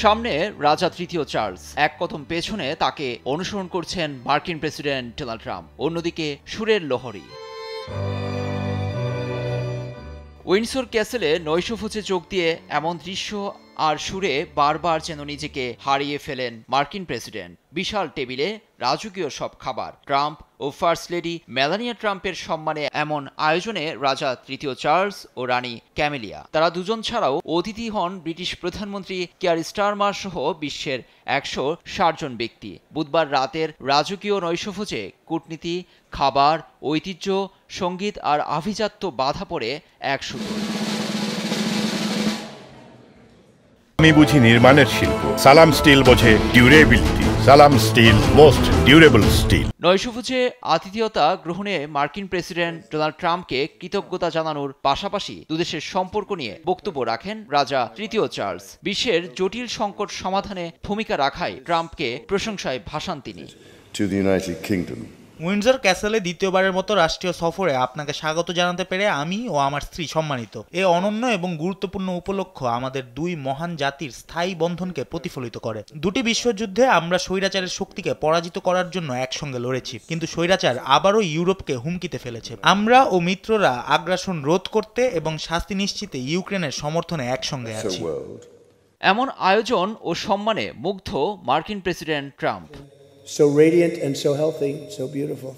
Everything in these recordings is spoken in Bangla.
সামনে রাজা তৃতীয় চার্লস, এক কদম পেছনে তাকে অনুসরণ করছেন মার্কিন প্রেসিডেন্ট ডোনাল্ড ট্রাম্প। অন্যদিকে সুরের লহরী। উইন্ডসর ক্যাসেলে নৈশভোজে যোগ দিয়ে এমন দৃশ্য আর সুরে বারবার যেন নিজেকে হারিয়ে ফেলেন মার্কিন প্রেসিডেন্ট। বিশাল টেবিলে রাজকীয় সব খাবার। ট্রাম্প ও ফার্স্ট লেডি মেলানিয়া ট্রাম্পের সম্মানে এমন আয়োজনে রাজা তৃতীয় চার্লস ও রানী ক্যামেলিয়া, তারা দুজন ছাড়াও অতিথি হন ব্রিটিশ প্রধানমন্ত্রী কিয়ার স্টারমার সহ বিশ্বের 160 জন ব্যক্তি। বুধবার রাতের রাজকীয় নৈশভোজে কূটনীতি, খাবার, ঐতিহ্য, সঙ্গীত আর আভিজাত্য বাধা পড়ে এক সুতোয়। আমি বুঝি নির্মাণের শিল্প, সালাম স্টিল বোঝে ডিউরেবিলিটি। সালাম স্টিল, মোস্ট ডিউরেবল স্টিল। নৈশভোজে আতিথেয়তা গ্রহণে মার্কিন প্রেসিডেন্ট ডোনাল্ড ট্রাম্পকে কৃতজ্ঞতা জানানোর পাশাপাশি দুদেশের সম্পর্ক নিয়ে বক্তব্য রাখেন রাজা তৃতীয় চার্লস। বিশ্বের জটিল সংকট সমাধানে ভূমিকা রাখায় ট্রাম্পকে প্রশংসায় ভাসান তিনি। উইন্ডসর ক্যাসেলে দ্বিতীয়বারের মতো রাষ্ট্রীয় সফরে আপনাকে স্বাগত জানাতে পেরে আমি ও আমার স্ত্রী সম্মানিত। এ অনন্য এবং গুরুত্বপূর্ণ উপলক্ষ আমাদের দুই মহান জাতির স্থায়ী বন্ধনকে প্রতিফলিত করে। দুটি বিশ্বযুদ্ধে আমরা স্বৈরাচারের শক্তিকে পরাজিত করার জন্য একসঙ্গে লড়েছি, কিন্তু স্বৈরাচার আবারও ইউরোপকে হুমকিতে ফেলেছে। আমরা ও মিত্ররা আগ্রাসন রোধ করতে এবং শাস্তি নিশ্চিতে ইউক্রেনের সমর্থনে একসঙ্গে আছি। এমন আয়োজন ও সম্মানে মুগ্ধ মার্কিন president Trump. So radiant and so healthy, so beautiful.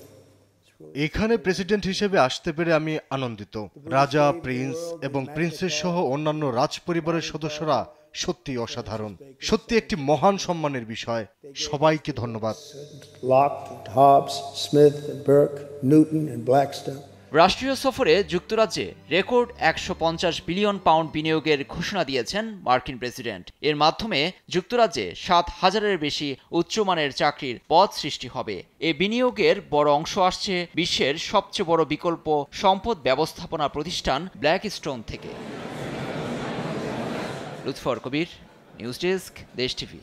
এখানে প্রেসিডেন্ট হিসেবে আসতে পেরে আমি আনন্দিত। রাজা, প্রিন্স এবং প্রিন্সেস সহ অন্যান্য রাজ পরিবারের সদস্যরা সত্যি অসাধারণ। সত্যি একটি মহান সম্মানের বিষয়। সবাইকে ধন্যবাদ। Locke, Hobbes, Smith, and Burke, Newton, and Blackstone. রাষ্ট্রীয় সফরে যুক্তরাজ্যে রেকর্ড 150 বিলিয়ন পাউন্ড বিনিয়োগের ঘোষণা দিয়েছেন মার্কিন প্রেসিডেন্ট। এর মাধ্যমে যুক্তরাজ্যে 7,000-এর বেশি উচ্চমানের চাকরির পদ সৃষ্টি হবে। এ বিনিয়োগের বড় অংশ আসছে বিশ্বের সবচেয়ে বড় বিকল্প সম্পদ ব্যবস্থাপনা প্রতিষ্ঠান ব্ল্যাকস্টোন থেকে। লুৎফর কবির, নিউজ ডেস্ক, দেশ টিভি।